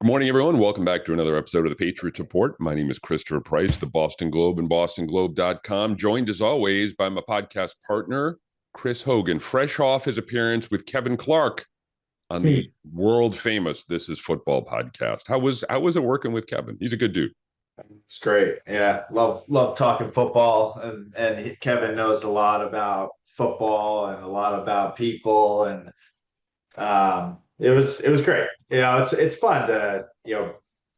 Good morning, everyone. Welcome back to another episode of the Patriots Report. My name is Christopher Price, the Boston Globe and bostonglobe.com, joined as always by my podcast partner, Chris Hogan, fresh off his appearance with Kevin Clark on the world famous This Is Football podcast. How was it working with Kevin? He's a good dude. It's great. Yeah, love talking football, and Kevin knows a lot about football and a lot about people, and it was great. It's fun to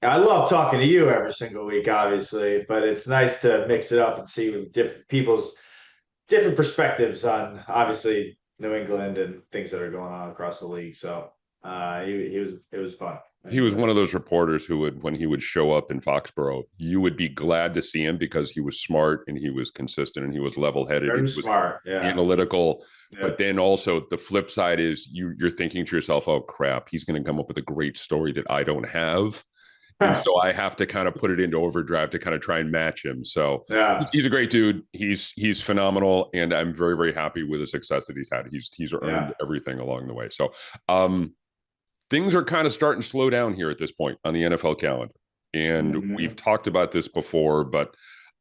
I love talking to you every single week, obviously, but it's nice to mix it up and see with different people's different perspectives on obviously New England and things that are going on across the league. So he was it was fun. I He was enjoyed one it. of those reporters who would, when he would show up in Foxborough, you would be glad to see him because he was smart and he was consistent and he was level-headed and Very he was smart. Yeah. analytical. Yeah. But then also the flip side is you're thinking to yourself, oh crap, he's going to come up with a great story that I don't have. And so I have to kind of put it into overdrive to kind of try and match him. So Yeah. he's a great dude. He's phenomenal, and I'm very very happy with the success that he's had. He's earned Yeah. everything along the way. So things are kind of starting to slow down here at this point on the NFL calendar, and we've Mhm. talked about this before, but.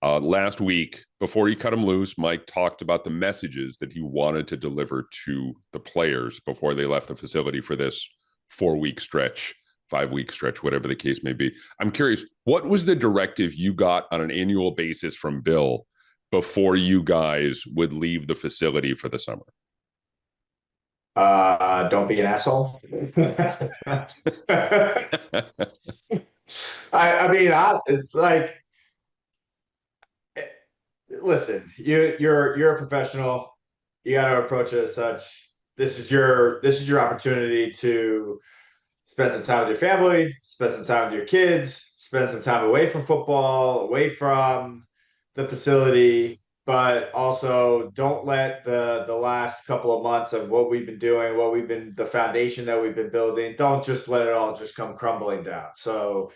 Last week, before he cut him loose, Mike talked about the messages that he wanted to deliver to the players before they left the facility for this 4 week stretch, 5 week stretch, whatever the case may be. I'm curious, what was the directive you got on an annual basis from Bill before you guys would leave the facility for the summer? Don't be an asshole. It's like, listen, you're a professional. You got to approach it as such. This is your opportunity to spend some time with your family, spend some time with your kids, spend some time away from football, away from the facility, but also don't let the last couple of months of what we've been doing, the foundation that we've been building, don't just let it all just come crumbling down. So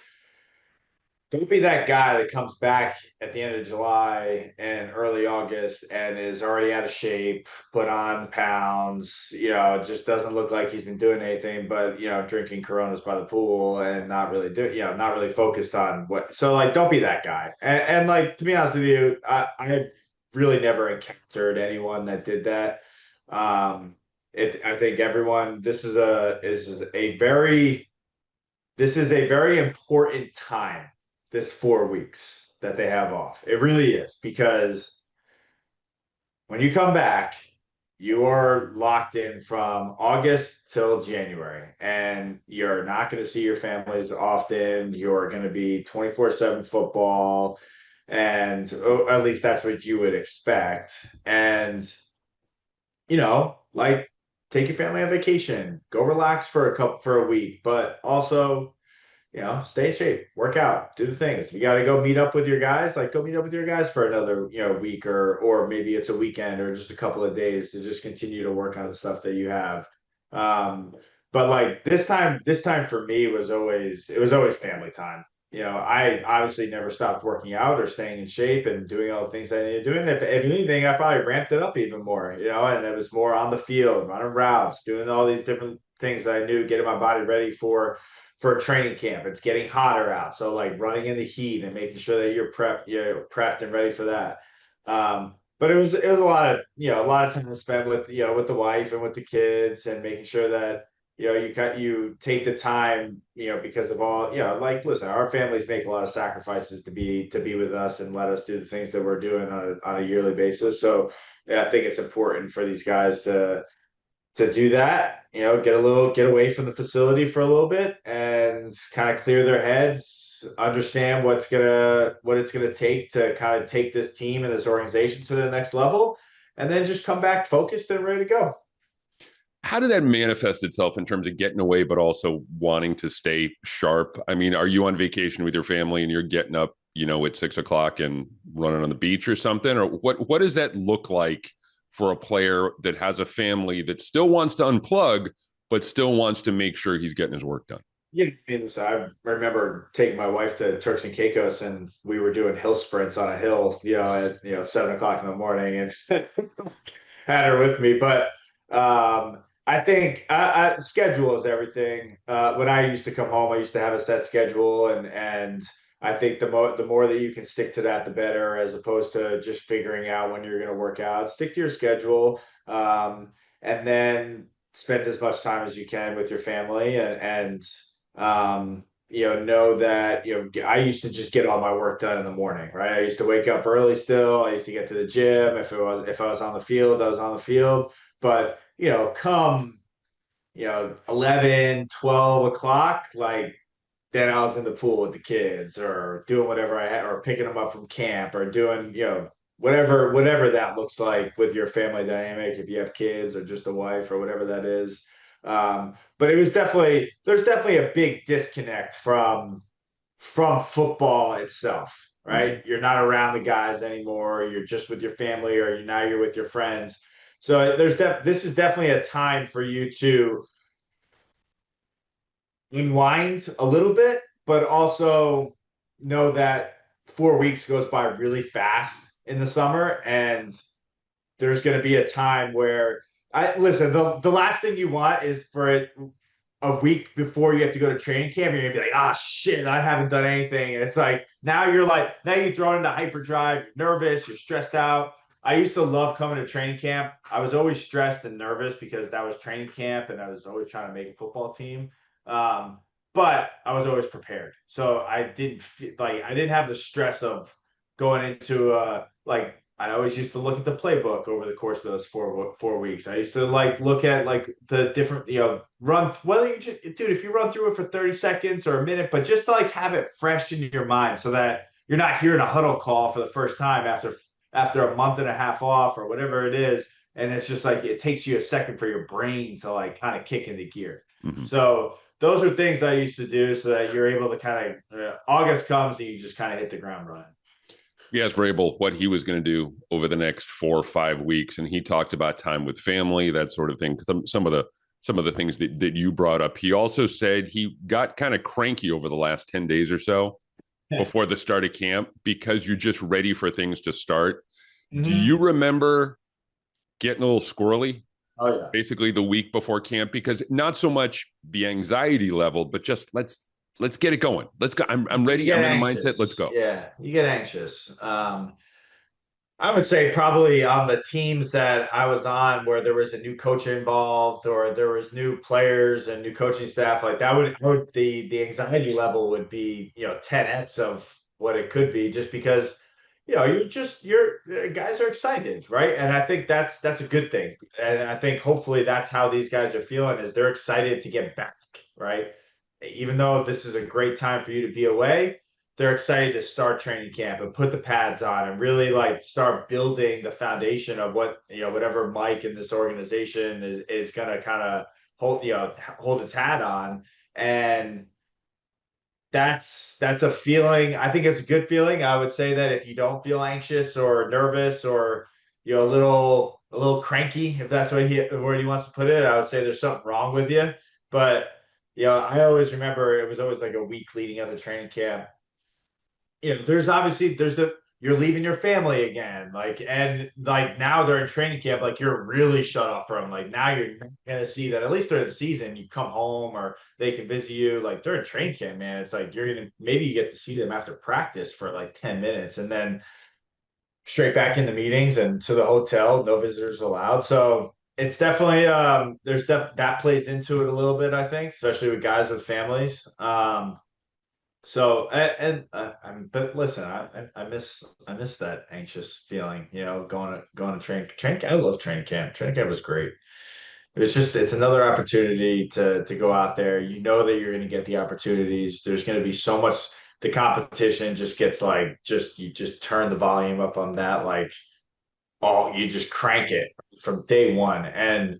don't be that guy that comes back at the end of July and early August and is already out of shape, put on pounds, just doesn't look like he's been doing anything but, drinking Coronas by the pool and not really focused on what. So, like, don't be that guy. And like, to be honest with you, I have really never encountered anyone that did that. I think everyone, this is a very important time, this 4 weeks that they have off. It really is, because when you come back, you are locked in from August till January, and you're not going to see your families often. You're going to be 24/7 football, and at least that's what you would expect. And, like, take your family on vacation, go relax for a week, but also stay in shape, work out, do the things. You got to go meet up with your guys. Like, go meet up with your guys for another, week, or maybe it's a weekend or just a couple of days to just continue to work on the stuff that you have. Um, but like this time for me it was always family time. I obviously never stopped working out or staying in shape and doing all the things I needed to do. And if anything, I probably ramped it up even more, and it was more on the field, running routes, doing all these different things that I knew, getting my body ready for a training camp. It's getting hotter out, so like running in the heat and making sure that you're prepped and ready for that. But it was a lot of time spent with with the wife and with the kids, and making sure that you take the time, because of all, like, listen, our families make a lot of sacrifices to be with us and let us do the things that we're doing on a yearly basis. So yeah, I think it's important for these guys to do that, get away from the facility for a little bit and kind of clear their heads, understand what it's gonna take to kind of take this team and this organization to the next level, and then just come back focused and ready to go. How did that manifest itself in terms of getting away, but also wanting to stay sharp? I mean, are you on vacation with your family and you're getting up, at 6 o'clock and running on the beach or something? Or what does that look like for a player that has a family that still wants to unplug, but still wants to make sure he's getting his work done? Yeah, I remember taking my wife to Turks and Caicos, and we were doing hill sprints on a hill, at 7 o'clock in the morning, and had her with me. But I think schedule is everything. When I used to come home, I used to have a set schedule, and I think the more that you can stick to that, the better, as opposed to just figuring out when you're going to work out. Stick to your schedule, and then spend as much time as you can with your family, and know that I used to just get all my work done in the morning, right? I used to wake up early still. I used to get to the gym. If I was on the field, I was on the field. But, come, 11, 12 o'clock, like then I was in the pool with the kids or doing whatever I had or picking them up from camp or doing, whatever that looks like with your family dynamic, if you have kids or just a wife or whatever that is. But there's definitely a big disconnect from football itself, Mhm. right? You're not around the guys anymore. You're just with your family, or now you're with your friends. So this is definitely a time for you to unwind a little bit, but also know that 4 weeks goes by really fast in the summer, and there's going to be a time where I listen. The last thing you want is for it a week before you have to go to training camp, you're gonna be like, ah, shit, I haven't done anything. And it's like now you throw into hyperdrive, you're nervous, you're stressed out. I used to love coming to training camp. I was always stressed and nervous because that was training camp and I was always trying to make a football team. Um, but I was always prepared. So I didn't have the stress of going into like I always used to look at the playbook over the course of those 4 weeks. I used to look at the different run whether you just dude if you run through it for 30 seconds or a minute, but just to have it fresh in your mind so that you're not hearing a huddle call for the first time after a month and a half off or whatever it is, and it's just like it takes you a second for your brain to kind of kick into gear. Mhm. So those are things that I used to do so that you're able to kind of August comes and you just kind of hit the ground running. He asked Vrabel what he was going to do over the next 4 or 5 weeks, and he talked about time with family, that sort of thing. Some of the things that you brought up. He also said he got kind of cranky over the last 10 days or so before the start of camp because you're just ready for things to start. Do you Mm-hmm. remember getting a little squirrely Oh yeah. basically the week before camp? Because not so much the anxiety level, but just let's get it going. Let's go. I'm You ready. get I'm in the mindset. Let's anxious. go. Yeah, you get anxious. I would say probably on the teams that I was on where there was a new coach involved or there was new players and new coaching staff, like that would the anxiety level would be, 10x of what it could be just because, your guys are excited, right? And I think that's a good thing. And I think hopefully that's how these guys are feeling is they're excited to get back, right? Even though this is a great time for you to be away, they're excited to start training camp and put the pads on and really start building the foundation of whatever Mike and this organization is gonna kind of hold its hat on. And that's a feeling. I think it's a good feeling. I would say that if you don't feel anxious or nervous or a little cranky, if that's what where he wants to put it, I would say there's something wrong with you. But I always remember it was always like a week leading up to training camp. There's obviously there's the you're leaving your family again, and now they're in training camp, like you're really shut off from now you're not gonna see that at least during the season. You come home or they can visit you. Like during training camp, man, it's like you're gonna maybe you get to see them after practice for like 10 minutes and then straight back in the meetings and to the hotel, no visitors allowed. So it's definitely that plays into it a little bit, I think, especially with guys with families. But listen, I miss that anxious feeling, going to training. I love training camp. Training camp was great. It's another opportunity to go out there. You know that you're going to get the opportunities. There's going to be so much. The competition just gets you just turn the volume up on that you just crank it from day one. And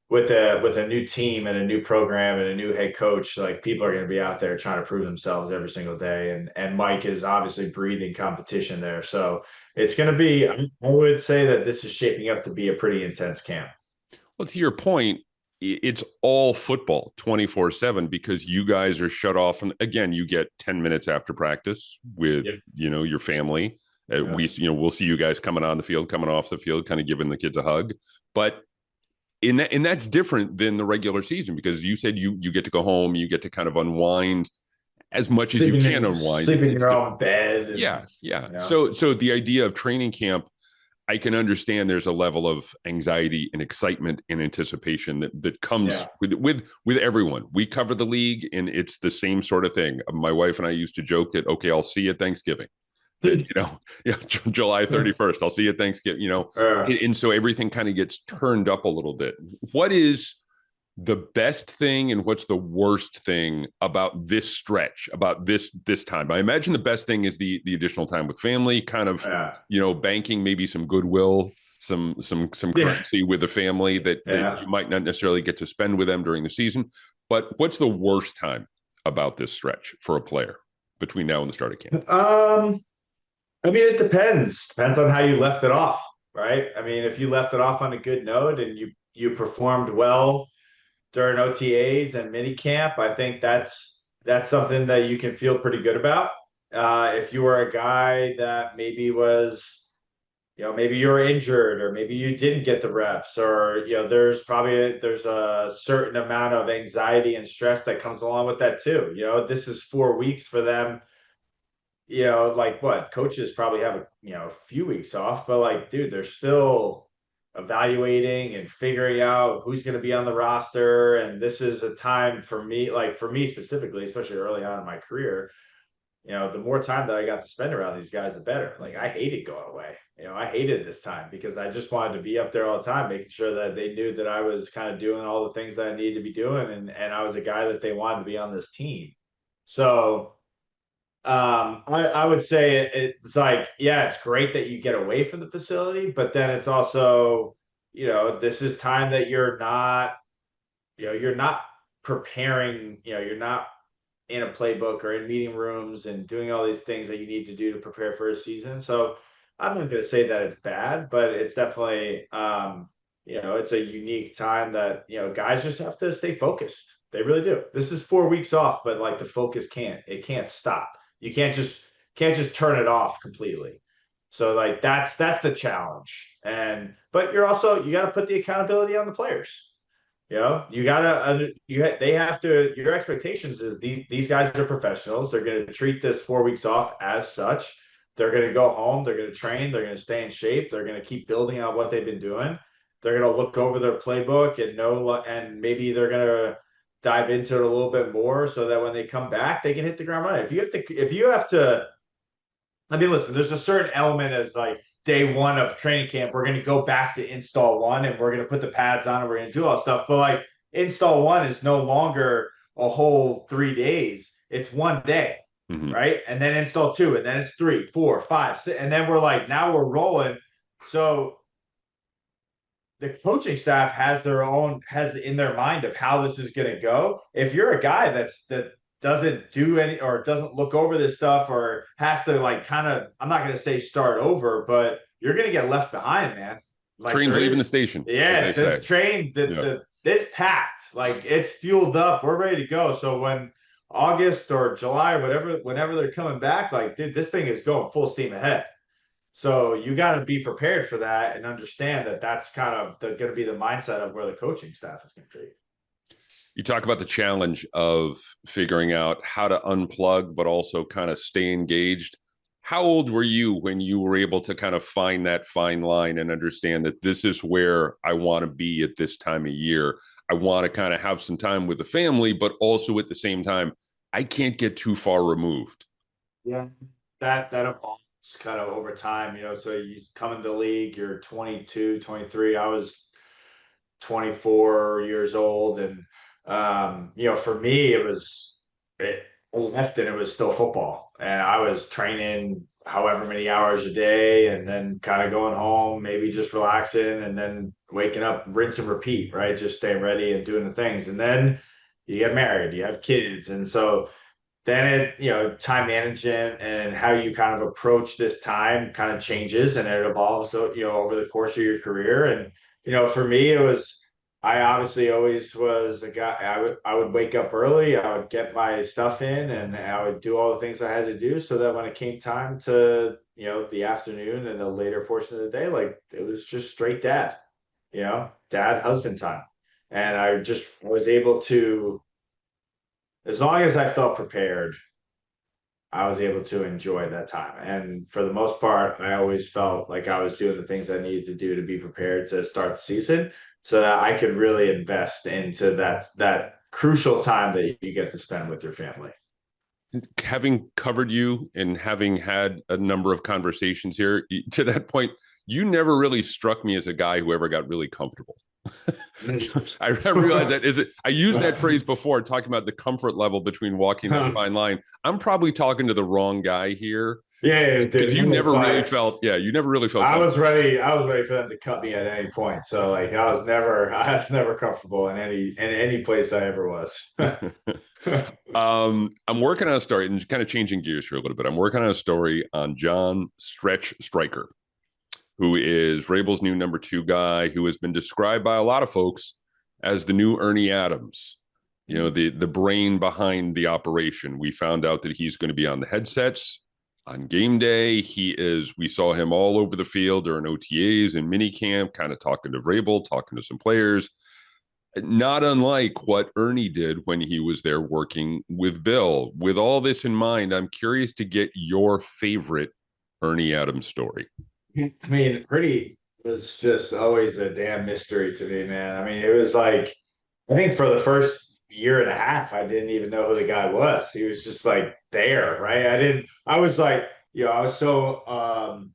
with a new team and a new program and a new head coach, like people are going to be out there trying to prove themselves every single day. And Mike is obviously breathing competition there. So it's going to be. I would say that this is shaping up to be a pretty intense camp. Well, to your point, it's all football 24/7 because you guys are shut off. And again, you get 10 minutes after practice with, Yep. your family. Yeah. We'll see you guys coming on the field, coming off the field, kind of giving the kids a hug. But and that's different than the regular season because you said you get to go home, you get to kind of unwind as much as you can unwind. Sleep It's in it's your different. own bed, and Yeah, yeah. you know, So the idea of training camp, I can understand there's a level of anxiety and excitement and anticipation that comes yeah. with everyone. We cover the league, and it's the same sort of thing. My wife and I used to joke that, okay, I'll see you at Thanksgiving. That July 31st, I'll see you at Thanksgiving. And so everything kind of gets turned up a little bit. What is the best thing and what's the worst thing about this stretch, about this time? I imagine the best thing is the additional time with family, kind of, Yeah, banking maybe some goodwill, some yeah, currency with the family that yeah. you might not necessarily get to spend with them during the season. But what's the worst time about this stretch for a player between now and the start of camp? I mean, it depends. Depends on how you left it off, right? I mean, if you left it off on a good note and you performed well during OTAs and minicamp, I think that's something that you can feel pretty good about. If you were a guy that maybe was, maybe you were injured or maybe you didn't get the reps, or there's a certain amount of anxiety and stress that comes along with that too. This is 4 weeks for them. Like what coaches probably have a few weeks off, but like, dude, they're still evaluating and figuring out who's going to be on the roster. And this is a time for me, like for me specifically, especially early on in my career, the more time that I got to spend around these guys, the better. Like I hated going away. I hated this time because I just wanted to be up there all the time, making sure that they knew that I was kind of doing all the things that I needed to be doing. And I was a guy that they wanted to be on this team. So I would say it's like, yeah, it's great that you get away from the facility, but then it's also, this is time that you're not preparing, you're not in a playbook or in meeting rooms and doing all these things that you need to do to prepare for a season. So I'm not going to say that it's bad, but it's definitely, it's a unique time that, guys just have to stay focused. They really do. This is 4 weeks off, but like the focus it can't stop. You can't just turn it off completely. So like that's the challenge. But you got to put the accountability on the players. You gotta, they have to, your expectations is these guys are professionals. They're going to treat this 4 weeks off as such. They're going to go home. They're going to train. They're going to stay in shape. They're going to keep building on what they've been doing. They're going to look over their playbook and maybe they're going to dive into it a little bit more so that when they come back, they can hit the ground running. If you have to, I mean, listen, there's a certain element as like day one of training camp. We're going to go back to install one and we're going to put the pads on and we're going to do all that stuff. But like install one is no longer a whole 3 days. It's one day, Mm-hmm. right? And then install two, and then it's three, four, five, six, and then we're like, now we're rolling. So the coaching staff has in their mind of how this is going to go. If you're a guy that doesn't do any or doesn't look over this stuff or has to like kind of, I'm not going to say start over, but you're going to get left behind, man. Like Train's there leaving the is, station, as yeah, they the say. train, Yeah. it's packed, like it's fueled up. We're ready to go. So when August or July, whenever they're coming back, like, dude, this thing is going full steam ahead. So you got to be prepared for that and understand that that's kind of going to be the mindset of where the coaching staff is going to treat. You talk about the challenge of figuring out how to unplug, but also kind of stay engaged. How old were you when you were able to kind of find that fine line and understand that this is where I want to be at this time of year? I want to kind of have some time with the family, but also at the same time, I can't get too far removed. Yeah, that evolves kind of over time, so you come into the league, you're 22, 23. I was 24 years old, and for me it left and it was still football, and I was training however many hours a day and then kind of going home, maybe just relaxing and then waking up, rinse and repeat, right? Just staying ready and doing the things. And then you get married, you have kids, and so then time management and how you kind of approach this time kind of changes and it evolves, over the course of your career. And, for me, I obviously always was a guy, I would wake up early, I would get my stuff in and I would do all the things I had to do so that when it came time to, the afternoon and the later portion of the day, like it was just straight dad. dad, husband time. And I just was able to, as long as I felt prepared, I was able to enjoy that time. And for the most part, I always felt like I was doing the things I needed to do to be prepared to start the season so that I could really invest into that crucial time that you get to spend with your family. Having covered you and having had a number of conversations here, to that point, you never really struck me as a guy who ever got really comfortable. I realize that is it. I used that phrase before, talking about the comfort level between walking that fine line. I'm probably talking to the wrong guy here Yeah, because dude, you it's never really like felt, yeah, you never really felt comfortable. I was ready for them to cut me at any point. So like I was never comfortable in any place I ever was. I'm working on a story and kind of changing gears here a little bit. I'm working on a story on John Stretch Striker, who is Vrabel's new number two guy, who has been described by a lot of folks as the new Ernie Adams. You know, the brain behind the operation. We found out that he's going to be on the headsets on game day. We saw him all over the field during OTAs and minicamp, kind of talking to Vrabel, talking to some players. Not unlike what Ernie did when he was there working with Bill. With all this in mind, I'm curious to get your favorite Ernie Adams story. I mean, pretty was just always a damn mystery to me, man. I mean, it was like I think for the first year and a half, I didn't even know who the guy was. He was just like there, right? I was like, I was so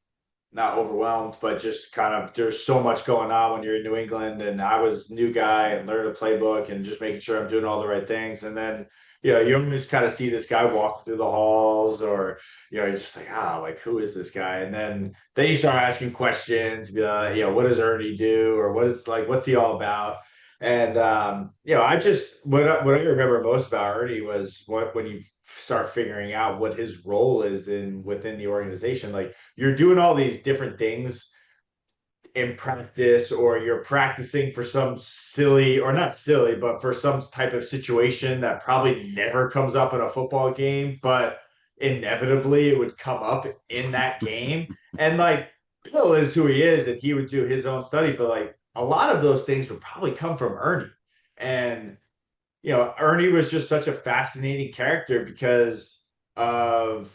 not overwhelmed, but just kind of there's so much going on when you're in New England, and I was new guy and learning the playbook and just making sure I'm doing all the right things. And then, you always kind of see this guy walk through the halls, or you're just like, like who is this guy? And then you start asking questions, be like, what does Ernie do, or what's he all about? And I just what I remember most about Ernie was when you start figuring out what his role is in within the organization. Like you're doing all these different things in practice, or you're practicing for some silly, or not silly, but for some type of situation that probably never comes up in a football game, but inevitably it would come up in that game. And like Bill is who he is, and he would do his own study, but like a lot of those things would probably come from Ernie. And Ernie was just such a fascinating character because of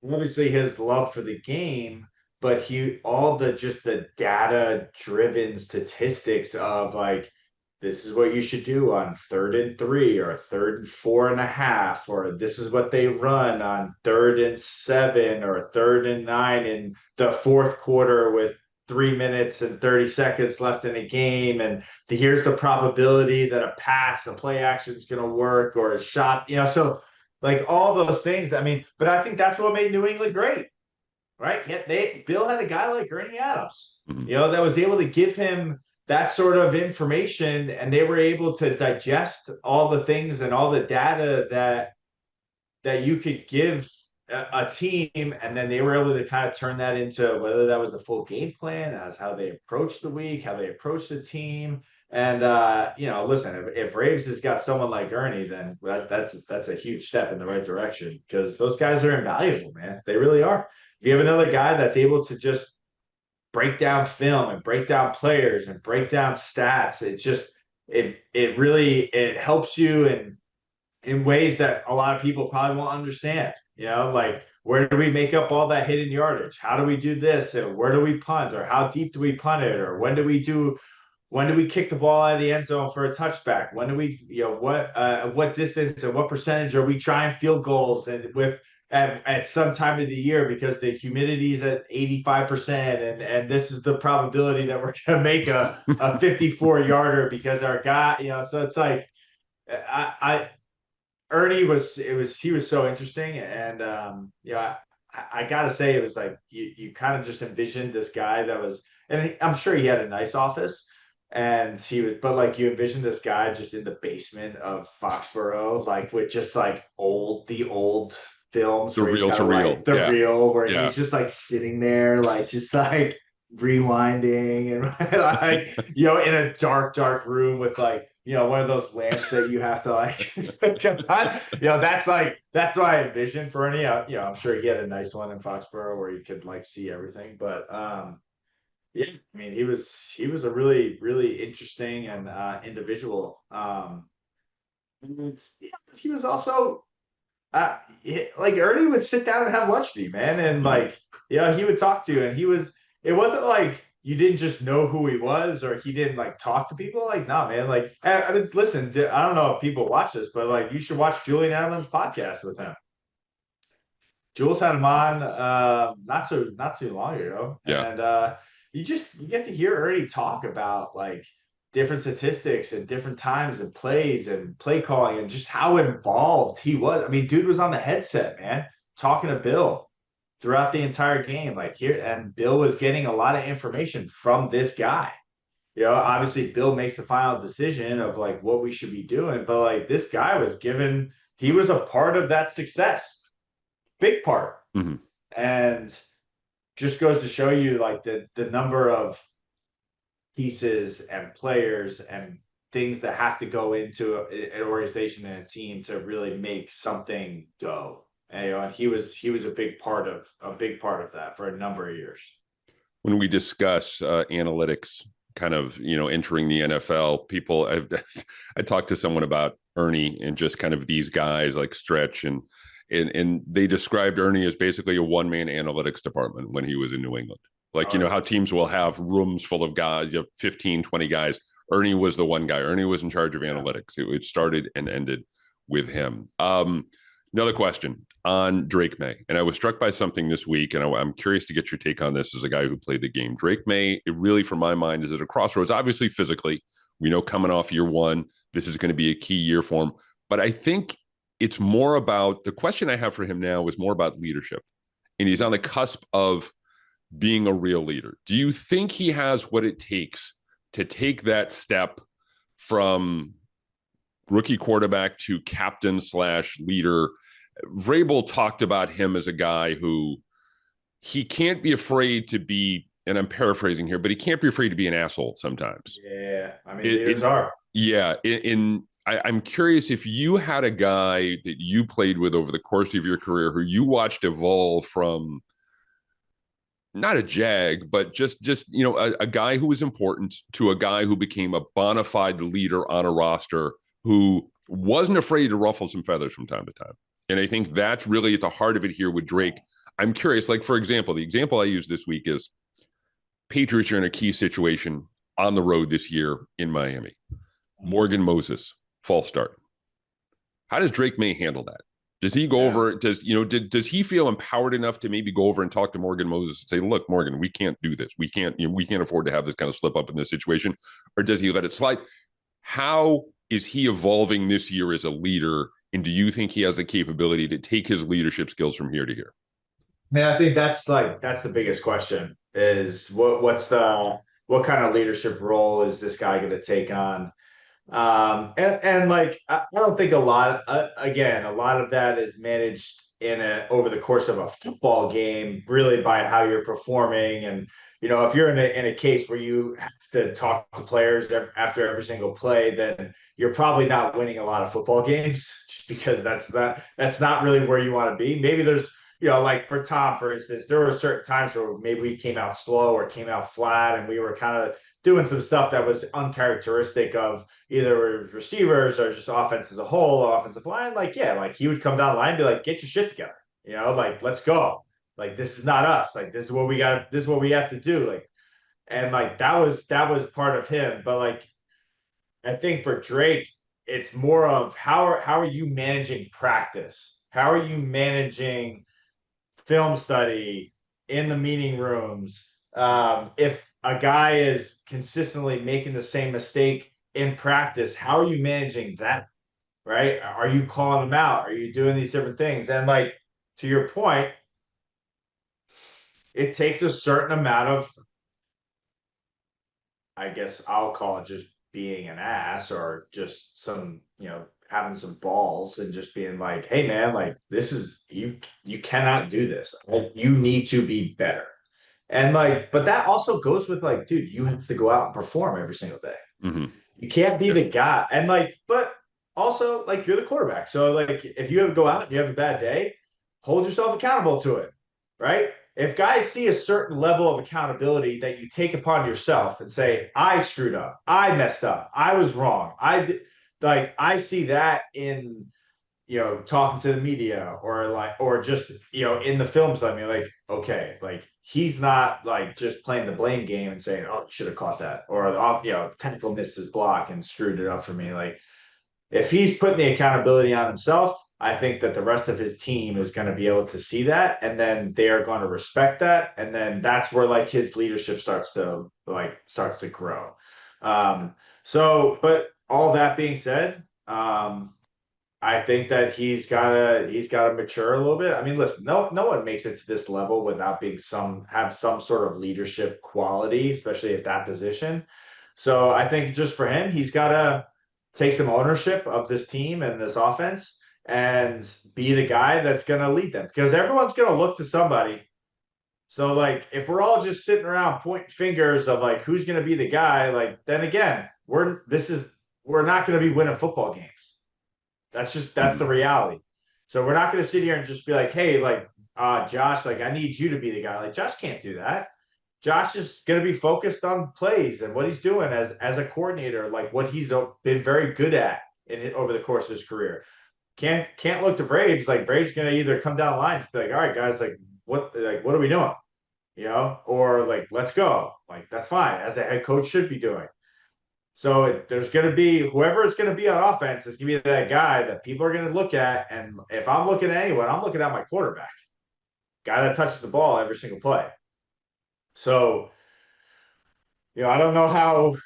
obviously his love for the game, but all the just the data driven statistics of like, this is what you should do on 3rd and 3 or 3rd and 4.5, or this is what they run on 3rd and 7 or 3rd and 9 in the fourth quarter with 3 minutes and 30 seconds left in a game. And here's the probability that a play action is going to work, or a shot, so like all those things. I mean, but I think that's what made New England great, right? Yet Bill had a guy like Ernie Adams, Mm-hmm. that was able to give him that sort of information, and they were able to digest all the things and all the data that you could give a team, and then they were able to kind of turn that into whether that was a full game plan, as how they approached the week, how they approached the team. And listen, if Raves has got someone like Ernie, then that's a huge step in the right direction, because those guys are invaluable, man. They really are. If you have another guy that's able to just break down film and break down players and break down stats, it really it helps you in ways that a lot of people probably won't understand. Like where do we make up all that hidden yardage? How do we do this? And where do we punt? Or how deep do we punt it? Or when do we kick the ball out of the end zone for a touchback? When do we, what distance and what percentage are we trying field goals and with at some time of the year, because the humidity is at 85%, and this is the probability that we're going to make a 54 yarder because our guy, so it's like I Ernie he was so interesting. And I gotta say, it was like you kind of just envisioned this guy that was, and I'm sure he had a nice office, and but like you envisioned this guy just in the basement of Foxborough, like with just like the old films The where he's real got to to like real. the Yeah. reel where Yeah. he's just like sitting there, like just like rewinding and like in a dark room with like one of those lamps that you have to like that's what I envisioned for Ernie. I'm sure he had a nice one in Foxborough where you could like see everything, but Yeah, I mean, he was a really really interesting and individual. And he was also like Ernie would sit down and have lunch with you, man, and Mhm. like he would talk to you, and he was. It wasn't like you didn't just know who he was or he didn't like talk to people. Like, nah, man. Like, I mean, listen, I don't know if people watch this, but like, you should watch Julian Edelman's podcast with him. Jules had him on not too long ago, Yeah. and you get to hear Ernie talk about like different statistics and different times and plays and play calling and just how involved he was. I mean, dude was on the headset, man, talking to Bill throughout the entire game. Like here, and Bill was getting a lot of information from this guy. Obviously Bill makes the final decision of like what we should be doing, but like this guy was given, he was a part of that success, big part. Hmm. And just goes to show you like the number of pieces and players and things that have to go into an organization and a team to really make something go. And he was a big part of that for a number of years. When we discuss analytics, kind of entering the NFL, I talked to someone about Ernie and just kind of these guys like Stretch and they described Ernie as basically a one man analytics department when he was in New England. Like, Oh, how teams will have rooms full of guys, 15, 20 guys. Ernie was the one guy. Ernie was in charge of yeah. analytics. It started and ended with him. Another question on Drake Maye. And I was struck by something this week, and I'm curious to get your take on this as a guy who played the game. Drake Maye, it really, from my mind, is at a crossroads. Obviously, physically, we know coming off year one, this is going to be a key year for him. But I think it's more about the question I have for him now is more about leadership. And he's on the cusp of being a real leader. Do you think he has what it takes to take that step from rookie quarterback to captain slash leader? Vrabel talked about him as a guy who he can't be afraid to be, and I'm paraphrasing here, but he can't be afraid to be an asshole sometimes. Yeah, I mean, It leaders are. yeah, I'm curious if you had a guy that you played with over the course of your career who you watched evolve from not a jag, but just a guy who was important to a guy who became a bona fide leader on a roster who wasn't afraid to ruffle some feathers from time to time. And I think that's really at the heart of it here with Drake. I'm curious, like for example, the example I use this week is Patriots are in a key situation on the road this year in Miami. Morgan Moses, false start. How does Drake Maye handle that? Does he go Yeah. over? Does he feel empowered enough to maybe go over and talk to Morgan Moses and say, "Look, Morgan, we can't do this. We can't afford to have this kind of slip up in this situation," or does he let it slide? How is he evolving this year as a leader? And do you think he has the capability to take his leadership skills from here to here? Man, I think that's the biggest question is what kind of leadership role is this guy going to take on? And like I don't think a lot of that is managed in a over the course of a football game, really by how you're performing. And if you're in a case where you have to talk to players after every single play, then you're probably not winning a lot of football games just because that's not really where you want to be. Maybe there's like for Tom, for instance, there were certain times where maybe we came out slow or came out flat, and we were kind of doing some stuff that was uncharacteristic of either receivers or just offense as a whole, or offensive line. Like, yeah, like he would come down the line and be like, get your shit together. Like, let's go. Like, this is not us. Like, this is what we have to do. Like, and like that was part of him. But like I think for Drake, it's more of how are you managing practice? How are you managing film study in the meeting rooms? If a guy is consistently making the same mistake in practice, how are you managing that? Right? Are you calling them out? Are you doing these different things? And like to your point, it takes a certain amount of, I guess I'll call it just being an ass or just having some balls and just being like, hey man, like this is you cannot do this. Like, you need to be better. And like, but that also goes with like, dude, you have to go out and perform every single day. Mm-hmm. You can't be Yeah. the guy. And like, but also like you're the quarterback. So like if you have to go out and you have a bad day, hold yourself accountable to it. Right. if guys see a certain level of accountability that you take upon yourself and say, I screwed up, I messed up, I was wrong, I see that in talking to the media or or just in the films. I mean, like, okay, like he's not like just playing the blame game and saying, oh, you should have caught that, or technical missed his block and screwed it up for me. Like, if he's putting the accountability on himself, I think that the rest of his team is going to be able to see that, and then they are going to respect that, and then that's where like his leadership starts to grow. Um, but all that being said, I think that he's gotta mature a little bit. I mean, listen, no one makes it to this level without being have some sort of leadership quality, especially at that position. So I think just for him, he's gotta take some ownership of this team and this offense and be the guy that's gonna lead them because everyone's gonna look to somebody. So like if we're all just sitting around pointing fingers of like who's gonna be the guy, like then again, we're not gonna be winning football games. That's the Mhm. reality. So we're not going to sit here and just be like, hey, like Josh, like I need you to be the guy. Like Josh can't do that. Josh is going to be focused on plays and what he's doing as a coordinator, like what he's been very good at over the course of his career. Can't look to Braves. Like Braves going to either come down the line and be like, all right, guys, what are we doing? Or like let's go. Like that's fine, as a head coach should be doing. So there's going to be whoever it's going to be on offense is going to be that guy that people are going to look at. And if I'm looking at anyone, I'm looking at my quarterback, guy that touches the ball every single play. So, I don't know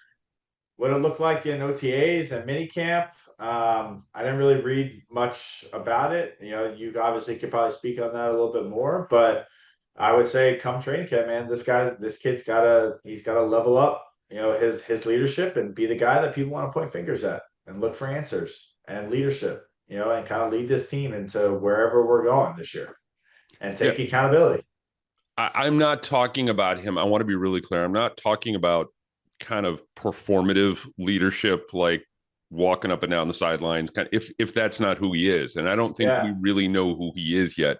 what it looked like in OTAs and minicamp. I didn't really read much about it. You obviously could probably speak on that a little bit more, but I would say come training camp, man, this kid's he's gotta level up, his leadership and be the guy that people want to point fingers at and look for answers and leadership, and kind of lead this team into wherever we're going this year and Yeah, take accountability. I'm not talking about him. I want to be really clear. I'm not talking about kind of performative leadership, like walking up and down the sidelines. Kind of, if that's not who he is, and I don't think we Yeah. really know who he is yet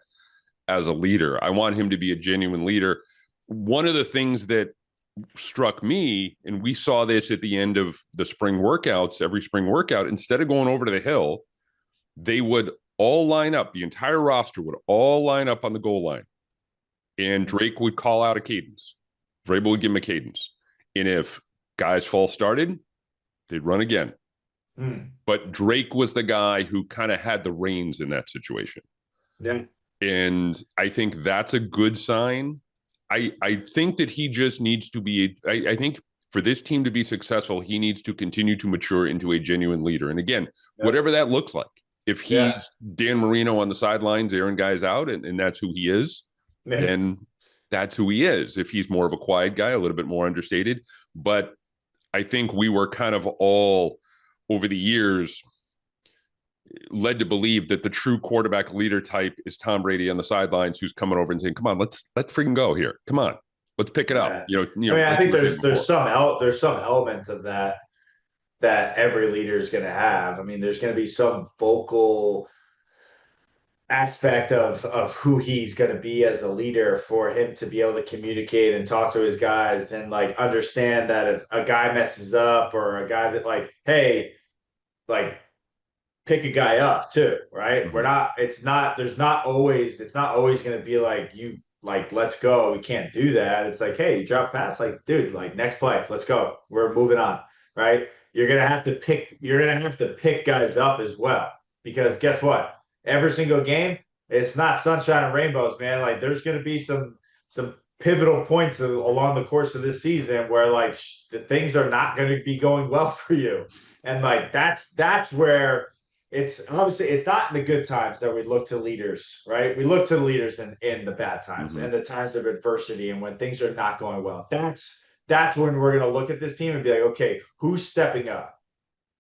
as a leader. I want him to be a genuine leader. One of the things that struck me, and we saw this at the end of the spring workouts, every spring workout, instead of going over to the hill, they would all line up. The entire roster would all line up on the goal line and Drake would call out a cadence. Vrabel would give him a cadence. And if guys false started, they'd run again. Hmm. But Drake was the guy who kind of had the reins in that situation. Yeah. And I think that's a good sign. I think that he just needs to be, I think for this team to be successful, he needs to continue to mature into a genuine leader. And again, Yep. whatever that looks like, if Yeah. he's Dan Marino on the sidelines, airing guys out, and that's who he is, Yeah. then that's who he is. If he's more of a quiet guy, a little bit more understated. But I think we were kind of all over the years led to believe that the true quarterback leader type is Tom Brady on the sidelines, who's coming over and saying, "Come on, let's freaking go here. Come on, let's pick it up." Yeah. I mean, I like you think were saying before. there's some element of that every leader is going to have. I mean, there's going to be some vocal aspect of who he's going to be as a leader for him to be able to communicate and talk to his guys and like understand that if a guy messes up or a guy that like, hey, like pick a guy up too, right? We're Mm-hmm. not, it's not always going to be like you, like, let's go. We can't do that. It's like, hey, you drop pass, like, dude, like next play, let's go. We're moving on, right? You're going to have to pick guys up as well because guess what? Every single game, it's not sunshine and rainbows, man. Like there's going to be some pivotal points along the course of this season where like the things are not going to be going well for you. And like that's where it's obviously it's not in the good times that we look to leaders, right? We look to the leaders in the bad times Mm-hmm. and the times of adversity and when things are not going well. That's when we're going to look at this team and be like, okay, who's stepping up?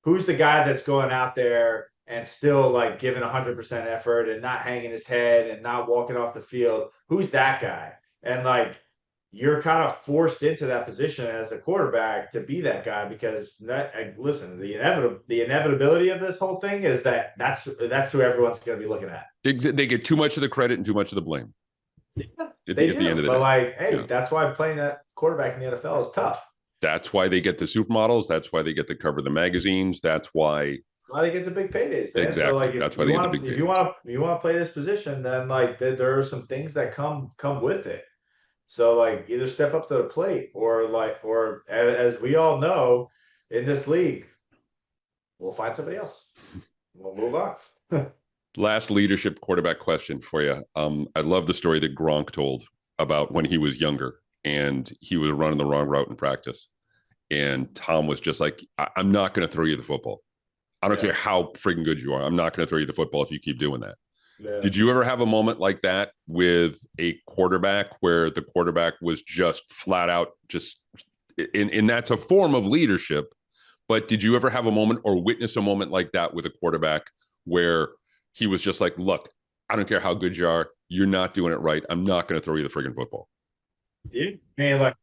Who's the guy that's going out there and still like giving 100% effort and not hanging his head and not walking off the field? Who's that guy? And like you're kind of forced into that position as a quarterback to be that guy because listen, the inevitability of this whole thing is that's who everyone's going to be looking at. They get too much of the credit and too much of the blame. They at the end do. of the But day. like, hey, Yeah. that's why playing that quarterback in the NFL is tough. That's why they get the supermodels. That's why they get to cover the magazines. That's why, Why they get the big paydays, man. So exactly. like if That's why you they get the want big to if you paydays. want to you want to play this position, then like there are some things that come with it. So like either step up to the plate or as we all know in this league, we'll find somebody else. We'll move on. Last leadership quarterback question for you. I love the story that Gronk told about when he was younger and he was running the wrong route in practice. And Tom was just like, I'm not going to throw you the football. I don't Yeah. care how freaking good you are. I'm not going to throw you the football if you keep doing that. Yeah. Did you ever have a moment like that with a quarterback where the quarterback was just flat out just and that's a form of leadership, but did you ever have a moment or witness a moment like that with a quarterback where he was just like, look, I don't care how good you are, you're not doing it right. I'm not going to throw you the friggin' football. Yeah. I mean, like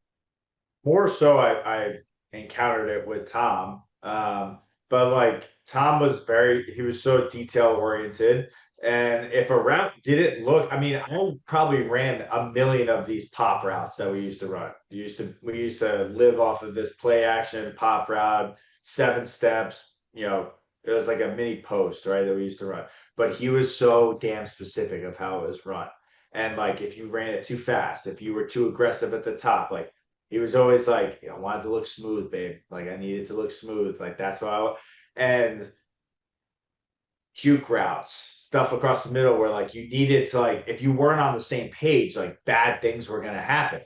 more so I encountered it with Tom. But like Tom was he was so detail oriented. And if a route didn't look, I mean, I probably ran a million of these pop routes that we used to run. We used to live off of this play action pop route, 7 steps, it was like a mini post, right, that we used to run. But he was so damn specific of how it was run. And like if you ran it too fast, if you were too aggressive at the top, like he was always like, I want it to look smooth, babe. Like I need it to look smooth. Like that's why and juke routes, stuff across the middle where like you needed to like if you weren't on the same page, like bad things were gonna happen.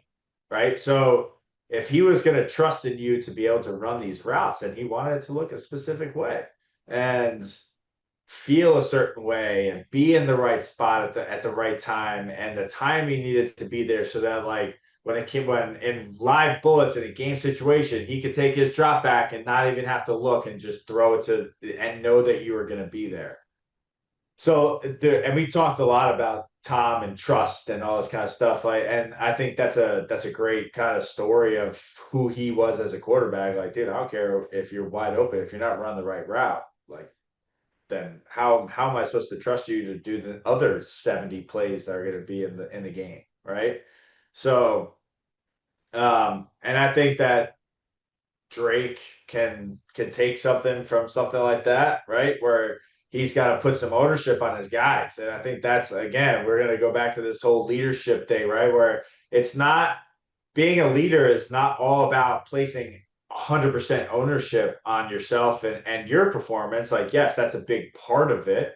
Right. So if he was gonna trust in you to be able to run these routes, and he wanted it to look a specific way and feel a certain way and be in the right spot at the right time, and the timing needed to be there so that like when in live bullets in a game situation, he could take his drop back and not even have to look and just throw it to and know that you were going to be there. So and we talked a lot about Tom and trust and all this kind of stuff. Like, and I think that's a great kind of story of who he was as a quarterback. Like, dude, I don't care if you're wide open, if you're not running the right route, like then how am I supposed to trust you to do the other 70 plays that are going to be in the game, right? So, and I think that Drake can take something from something like that, right? Where he's got to put some ownership on his guys. And I think that's again, we're gonna go back to this whole leadership thing, right? Where it's not being a leader is not all about placing 100% ownership on yourself and your performance. Like, yes, that's a big part of it,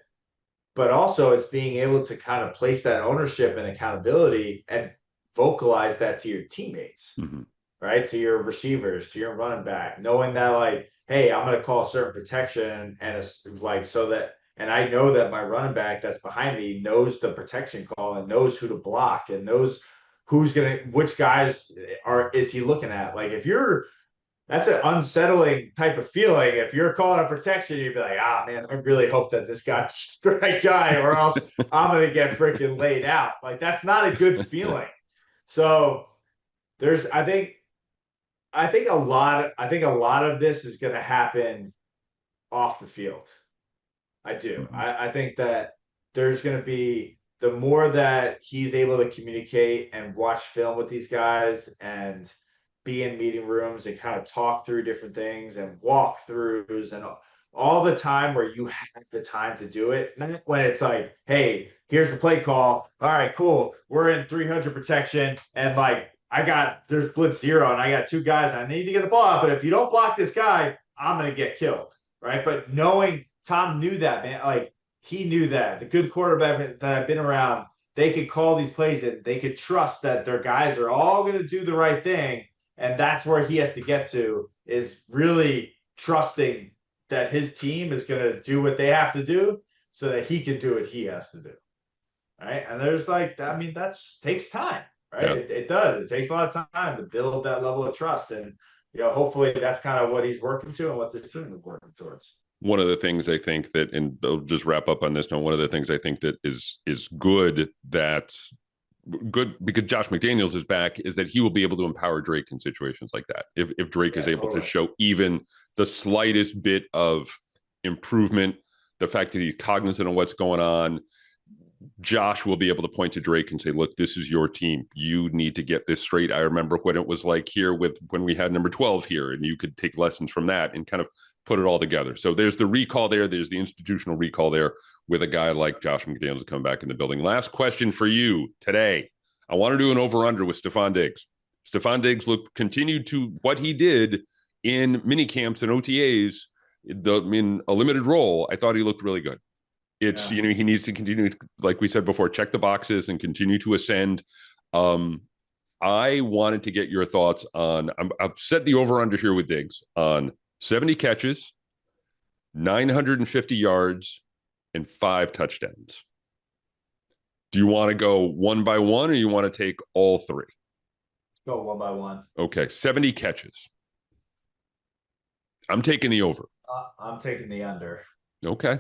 but also it's being able to kind of place that ownership and accountability and vocalize that to your teammates, Mm-hmm. right? To your receivers, to your running back, knowing that like, hey, I'm going to call a certain protection and it's like so that, and I know that my running back that's behind me knows the protection call and knows who to block and knows which guys is he looking at? Like if you're that's an unsettling type of feeling. If you're calling a protection, you'd be like, ah, man, I really hope that this guy's the right guy, or else I'm gonna get freaking laid out. Like that's not a good feeling. So there's, I think a lot of this is gonna happen off the field. I do. Mm-hmm. I think that there's going to be the more that he's able to communicate and watch film with these guys and be in meeting rooms and kind of talk through different things and walkthroughs and all the time where you have the time to do it. Not when it's like, hey, here's the play call. All right, cool. We're in 300 protection and like there's blitz zero and I got 2 guys and I need to get the ball out. But if you don't block this guy, I'm going to get killed. Right. But knowing Tom knew that, man. Like he knew that the good quarterback that I've been around, they could call these plays and they could trust that their guys are all going to do the right thing. And that's where he has to get to is really trusting that his team is going to do what they have to do so that he can do what he has to do. Right. And there's like, I mean, that's takes time, right? Yeah. It does. It takes a lot of time to build that level of trust. And, hopefully that's kind of what he's working to and what this team is working towards. One of the things I think that, and I'll just wrap up on this note, one of the things I think that is good because Josh McDaniels is back is that he will be able to empower Drake in situations like that. If Drake is able to show even the slightest bit of improvement, the fact that he's cognizant of what's going on, Josh will be able to point to Drake and say, look, this is your team. You need to get this straight. I remember what it was like here with when we had number 12 here, and you could take lessons from that and kind of put it all together. So there's the recall there. There's the institutional recall there with a guy like Josh McDaniels to come back in the building. Last question for you today. I want to do an over-under with Stefon Diggs. Stefon Diggs continued to what he did in mini camps and OTAs in a limited role. I thought he looked really good. It's, Yeah. he needs to continue, like we said before, check the boxes and continue to ascend. I wanted to get your thoughts on, I've set the over under here with Diggs on 70 catches, 950 yards, and 5 touchdowns. Do you want to go one by one, or you want to take all 3? Go one by one. Okay, 70 catches. I'm taking the over. I'm taking the under. Okay.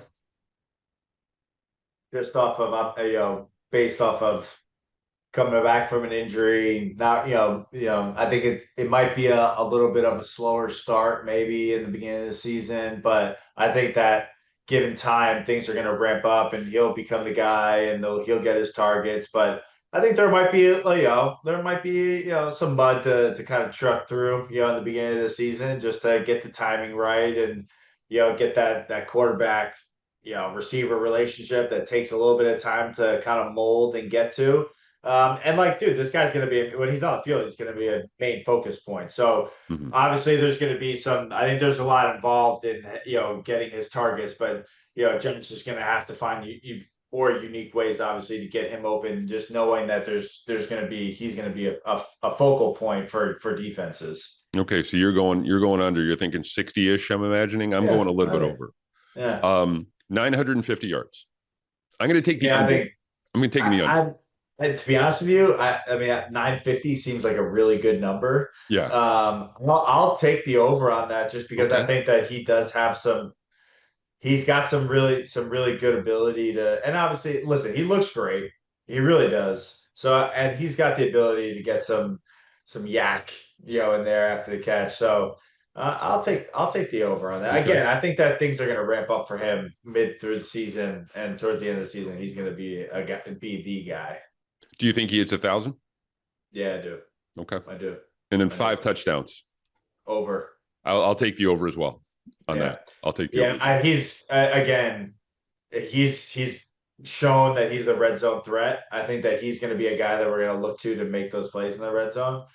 Just off of based off of coming back from an injury. Not I think it might be a little bit of a slower start maybe in the beginning of the season, but I think that given time, things are going to ramp up and he'll become the guy and he'll get his targets. But I think there might be some mud to kind of truck through in the beginning of the season just to get the timing right and get that quarterback receiver relationship that takes a little bit of time to kind of mold and get to. And dude, this guy's going to be, when he's on the field, he's going to be a main focus point. So obviously there's going to be I think there's a lot involved in, getting his targets, but, Jen's just going to have to find more unique ways, obviously, to get him open, just knowing that he's going to be a focal point for defenses. Okay. So you're going under, you're thinking 60-ish, I'm imagining. I'm going a little bit over. Yeah. 950 yards. I'm going to take the Yeah, under. I'm going to take the under. To be honest with you, I mean, 950 seems like a really good number. Yeah. I'll take the over on that just because I think that he does have he's got some really good ability to, and obviously, listen, he looks great. He really does. So, and he's got the ability to get some yak, in there after the catch. So, I'll take the over on that. Okay. Again, I think that things are going to ramp up for him mid through the season, and towards the end of the season, he's going to be the guy. Do you think he hits 1,000? Yeah, I do. Okay. I do. And then 5 touchdowns. Over. I'll take the over as well on that. I'll take the over. He's shown that he's a red zone threat. I think that he's going to be a guy that we're going to look to make those plays in the red zone.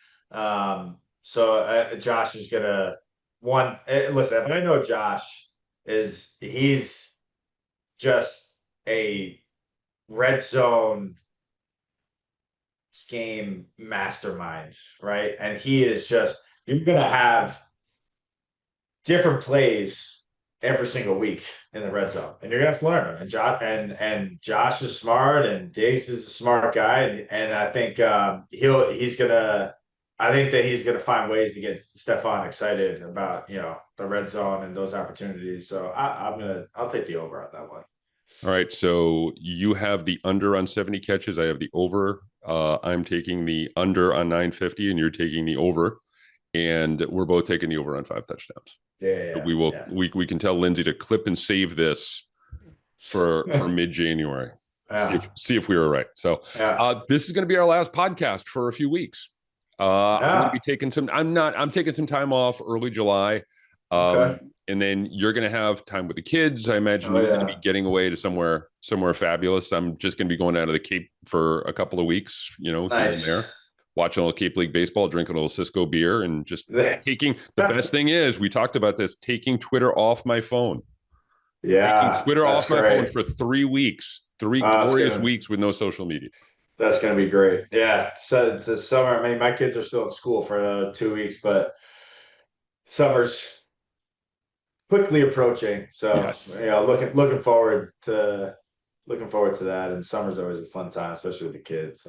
So Josh is going to listen, if I know Josh he's just a red zone scheme mastermind, right? And he is just, you're going to have different plays every single week in the red zone, and you're gonna have to learn them. And Josh is smart, and Diggs is a smart guy, and I think he's gonna find ways to get Stefon excited about the red zone and those opportunities. So I'll take the over on that one. All right, so you have the under on 70 catches. I have the over. I'm taking the under on 950, and you're taking the over. And we're both taking the over on 5 touchdowns. Yeah. We will. Yeah. We can tell Lindsay to clip and save this for mid-January. Yeah. See if we were right. So this is going to be our last podcast for a few weeks. I'm going to be taking some. I'm taking some time off early July. Okay. And then you're going to have time with the kids. I imagine you're going to be getting away to somewhere fabulous. I'm just going to be going down to the Cape for a couple of weeks, nice. Here and there, watching a little Cape League baseball, drinking a little Cisco beer, and just taking. The best thing is, we talked about this, taking Twitter off my phone. Yeah, taking Twitter off my phone for 3 weeks, 3 glorious weeks with no social media. That's going to be great. Yeah. So it's the summer. I mean, my kids are still in school for 2 weeks, but summer's quickly approaching. So looking forward to that. And summer's always a fun time, especially with the kids.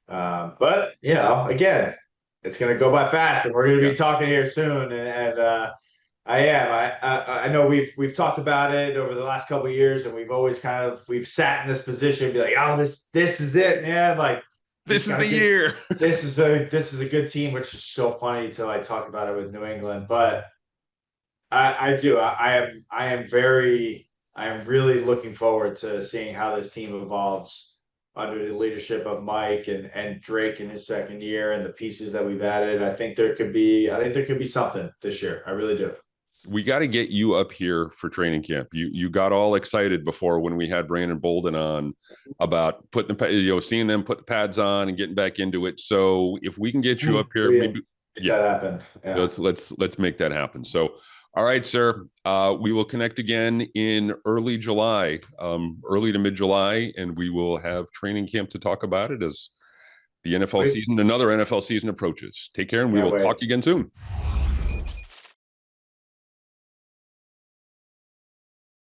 But again, it's going to go by fast, and we're going to be talking here soon. And I know we've talked about it over the last couple of years, and we've always we've sat in this position and be like, oh, this is it, man. Like, this is the year. This is a good team, which is so funny to talk about it with New England. But I am very I'm really looking forward to seeing how this team evolves under the leadership of Mike and Drake in his second year and the pieces that we've added. I think there could be something this year. I really do. We got to get you up here for training camp. You got all excited before when we had Brandon Bolden on about putting seeing them put the pads on and getting back into it. So if we can get you up here, Make maybe yeah, that happen. Yeah. let's make that happen. So all right, sir. We will connect again in early July, early to mid July, and we will have training camp to talk about it as the NFL Wait, season, another NFL season approaches. Take care, and we can't will wait. talk again soon.